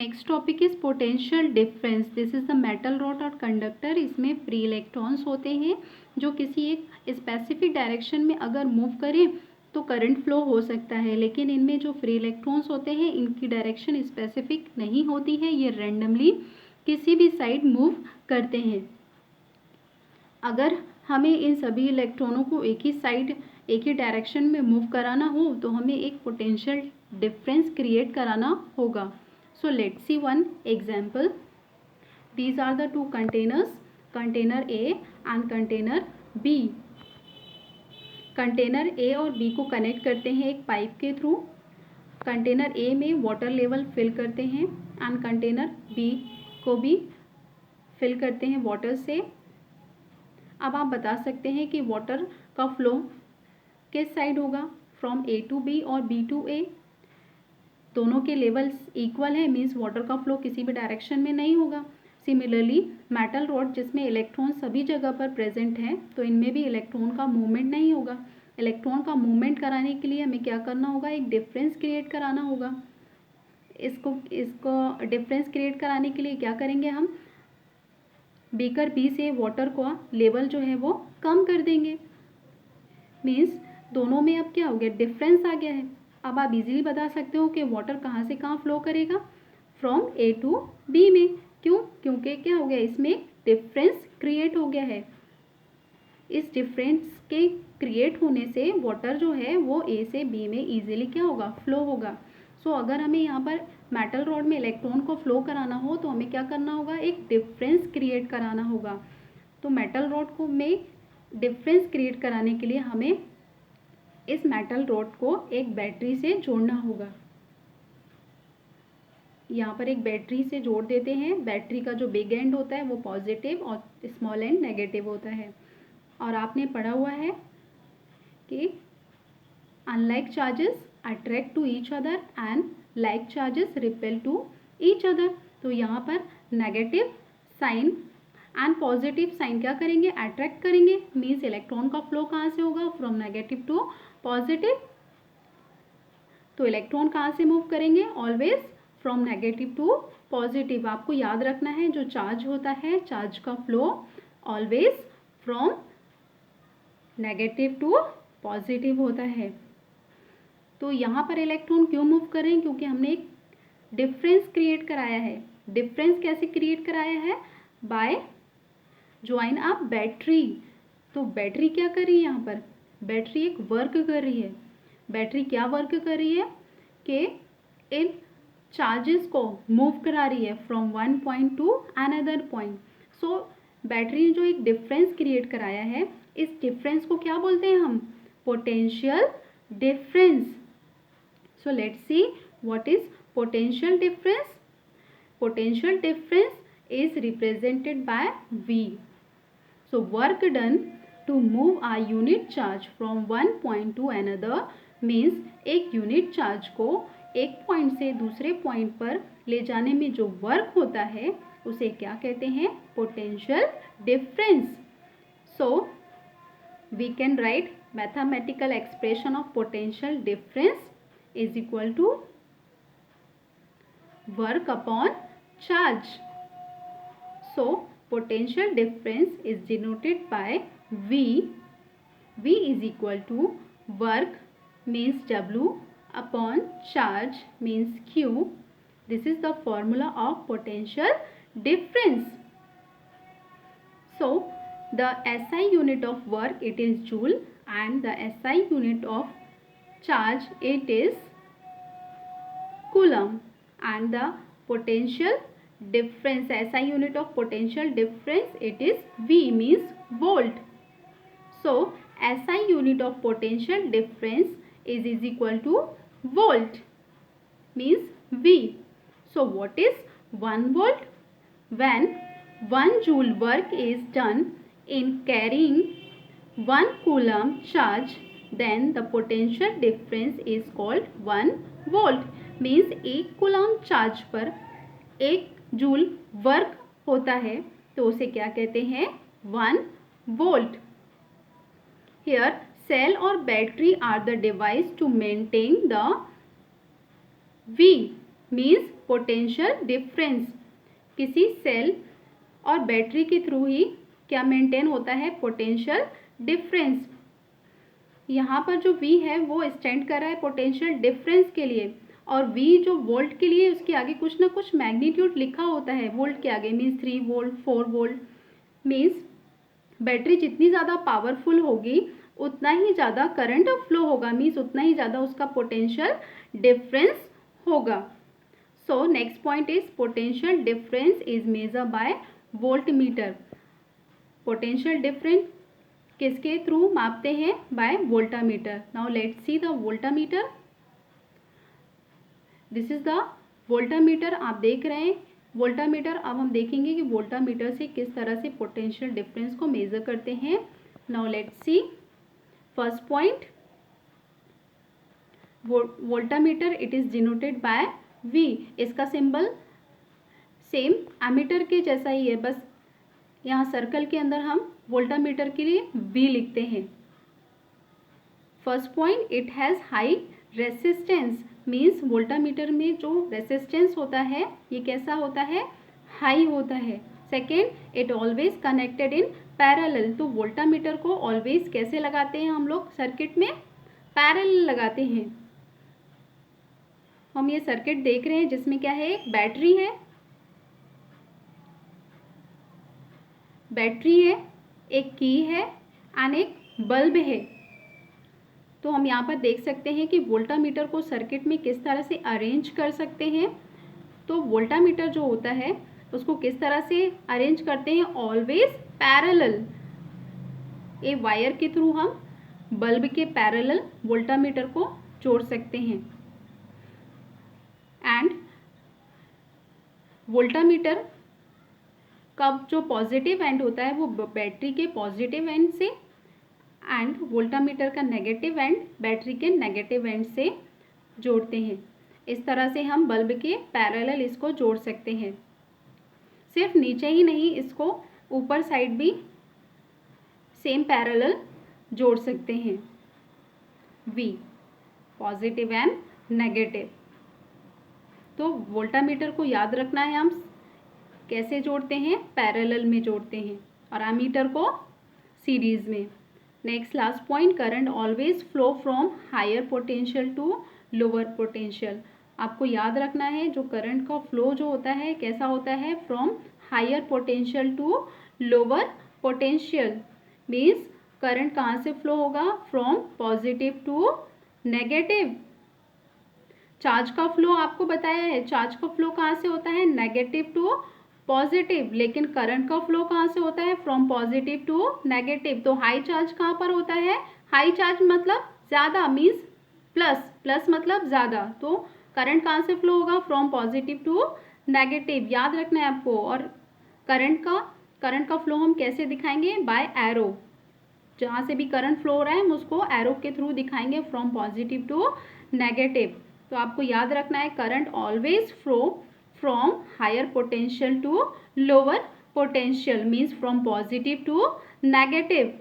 Next topic is potential difference. This is the metal rod और conductor. इसमें free electrons होते हैं जो किसी एक स्पेसिफिक डायरेक्शन में अगर मूव करें तो करंट फ्लो हो सकता है, लेकिन इनमें जो फ्री इलेक्ट्रॉन्स होते हैं इनकी डायरेक्शन स्पेसिफिक नहीं होती है, ये रैंडमली किसी भी साइड मूव करते हैं। अगर हमें इन सभी इलेक्ट्रॉनों को एक ही साइड एक ही डायरेक्शन में मूव कराना हो तो हमें एक पोटेंशियल डिफरेंस क्रिएट कराना होगा। So let's see one example. These are the two containers, container A and container B. Container A और B को कनेक्ट करते हैं एक पाइप के थ्रू। कंटेनर A में वाटर लेवल फिल करते हैं एंड कंटेनर B को भी फिल करते हैं वाटर से। अब आप बता सकते हैं कि वाटर का फ्लो किस साइड होगा, फ्रॉम A to B और B to A। दोनों के लेवल्स इक्वल है, मीन्स वाटर का फ्लो किसी भी डायरेक्शन में नहीं होगा। सिमिलरली मेटल रॉड जिसमें इलेक्ट्रॉन सभी जगह पर प्रेजेंट है तो इनमें भी इलेक्ट्रॉन का मूवमेंट नहीं होगा। इलेक्ट्रॉन का मूवमेंट कराने के लिए हमें क्या करना होगा, एक डिफरेंस क्रिएट कराना होगा। इसको डिफरेंस क्रिएट कराने के लिए क्या करेंगे, हम बीकर बी से वाटर का लेवल जो है वो कम कर देंगे। मीन्स दोनों में अब क्या हो गया, डिफरेंस आ गया है। अब आप इजीली बता सकते हो कि वाटर कहाँ से कहाँ फ्लो करेगा, फ्रॉम A टू B में। क्यों, क्योंकि क्या हो गया, इसमें डिफरेंस क्रिएट हो गया है। इस डिफरेंस के क्रिएट होने से वाटर जो है वो A से B में इजीली क्या होगा, फ्लो होगा। सो अगर हमें यहाँ पर मेटल रॉड में इलेक्ट्रॉन को फ्लो कराना हो तो हमें क्या करना होगा, एक डिफरेंस क्रिएट कराना होगा। तो मेटल रॉड को में डिफरेंस क्रिएट कराने के लिए हमें इस मेटल रॉड को एक बैटरी से जोड़ना होगा। यहाँ पर एक बैटरी से जोड़ देते हैं। बैटरी का जो बिग एंड होता है वो पॉजिटिव और स्मॉल एंड नेगेटिव होता है। और आपने पढ़ा हुआ है कि unlike charges attract to each other and like charges repel to each other. तो यहाँ पर negative sign and positive sign क्या करेंगे, अट्रैक्ट करेंगे। मीन्स इलेक्ट्रॉन का फ्लो कहाँ से होगा, फ्रॉम नेगेटिव टू पॉजिटिव। तो इलेक्ट्रॉन कहाँ से मूव करेंगे, always from negative to positive. आपको याद रखना है जो चार्ज होता है, चार्ज का flow always from negative to positive होता है। तो यहाँ पर इलेक्ट्रॉन क्यों मूव करें, क्योंकि हमने एक डिफरेंस क्रिएट कराया है। डिफरेंस कैसे क्रिएट कराया है, बाय ज्वाइन अ बैटरी। तो बैटरी क्या कर रही है, यहाँ पर बैटरी एक वर्क कर रही है। बैटरी क्या वर्क कर रही है कि इन चार्जेस को मूव करा रही है from one point two another point. So battery ने जो एक डिफरेंस क्रिएट कराया है, इस डिफरेंस को क्या बोलते हैं हम, potential difference. So let's see what is potential difference. Potential difference is represented by V. So work done to move a unit charge from one point to another means एक unit charge को एक point से दूसरे point पर ले जाने में जो वर्क होता है उसे क्या कहते हैं, potential difference. So we can write mathematical expression of potential difference is equal to work upon charge. So potential difference is denoted by V. V is equal to work means W upon charge means Q. This is the formula of potential difference. So the SI unit of work it is joule and the SI unit of charge it is coulomb and the potential difference SI unit of potential difference it is V means volt. So SI unit of potential difference is equal to volt means V. So what is 1 volt? When 1 joule work is done in carrying 1 coulomb charge then the potential difference is called 1 volt. means 1 coulomb charge पर 1 joule work होता है तो उसे क्या कहते हैं, 1 volt. Here cell और battery are the device to maintain the V means potential difference. किसी सेल और बैटरी के थ्रू ही क्या मेंटेन होता है, पोटेंशियल डिफरेंस। यहाँ पर जो V है वो स्टैंड कर रहा है पोटेंशियल डिफरेंस के लिए, और V जो वोल्ट के लिए उसके आगे कुछ ना कुछ मैग्नीट्यूड लिखा होता है वोल्ट के आगे, means 3 volt 4 volt. Means battery जितनी ज़्यादा पावरफुल होगी उतना ही ज़्यादा करंट फ्लो होगा, मीन्स उतना ही ज़्यादा उसका पोटेंशियल डिफरेंस होगा। So next point is potential difference is measure by voltmeter. Potential difference किसके थ्रू मापते हैं, by voltmeter. Now let's see the voltmeter. This is the voltmeter, आप देख रहे हैं वोल्टामीटर। अब हम देखेंगे कि वोल्टामीटर से किस तरह से पोटेंशियल डिफरेंस को मेजर करते हैं। Now let's C first point, voltameter it is denoted by V। इसका सिंबल सेम एमीटर के जैसा ही है, बस यहाँ सर्कल के अंदर हम वोल्टामीटर के लिए V लिखते हैं। First point, it has high resistance, means voltameter में जो रेसिस्टेंस होता है ये कैसा होता है, हाई होता है। Second, it always connected in parallel, तो वोल्टामीटर को ऑलवेज कैसे लगाते हैं हम लोग सर्किट में, पैरेलल लगाते हैं। हम ये सर्किट देख रहे हैं जिसमें क्या है, एक बैटरी है, एक की है एंड एक बल्ब है। तो हम यहाँ पर देख सकते हैं कि वोल्टामीटर को सर्किट में किस तरह से अरेंज कर सकते हैं। तो वोल्टामीटर जो होता है उसको किस तरह से अरेंज करते हैं, ऑलवेज पैरेलल। ए वायर के थ्रू हम बल्ब के पैरेलल वोल्टामीटर को जोड़ सकते हैं। एंड वोल्टामीटर का जो पॉजिटिव एंड होता है वो बैटरी के पॉजिटिव एंड से, एंड वोल्टामीटर का नेगेटिव एंड बैटरी के नेगेटिव एंड से जोड़ते हैं। इस तरह से हम बल्ब के पैरेलल इसको जोड़ सकते हैं। सिर्फ नीचे ही नहीं, इसको ऊपर साइड भी सेम पैरेलल जोड़ सकते हैं, V पॉजिटिव एंड नेगेटिव। तो वोल्टामीटर को याद रखना है, हम कैसे जोड़ते हैं, पैरेलल में जोड़ते हैं, और एमीटर को सीरीज में। Next last point, current always flow from higher potential to lower potential. आपको याद रखना है जो करंट का फ्लो जो होता है कैसा होता है, from higher potential to lower potential. Means current कहाँ से फ्लो होगा, from positive to negative. Charge का फ्लो आपको बताया है, चार्ज का फ्लो कहाँ से होता है, नेगेटिव टू पॉजिटिव, लेकिन करंट का फ्लो कहाँ से होता है, फ्रॉम पॉजिटिव टू नेगेटिव। तो हाई चार्ज कहाँ पर होता है, हाई चार्ज मतलब ज़्यादा, मीन्स प्लस, प्लस मतलब ज़्यादा। तो करंट कहाँ से फ्लो होगा, फ्रॉम पॉजिटिव टू नेगेटिव, याद रखना है आपको। और करंट का फ्लो हम कैसे दिखाएंगे, बाय एरो। जहाँ से भी करंट फ्लो हो रहा है हम उसको एरो के थ्रू दिखाएंगे, फ्रॉम पॉजिटिव टू नेगेटिव। तो आपको याद रखना है, current always flow from higher potential to lower potential, means from positive to negative.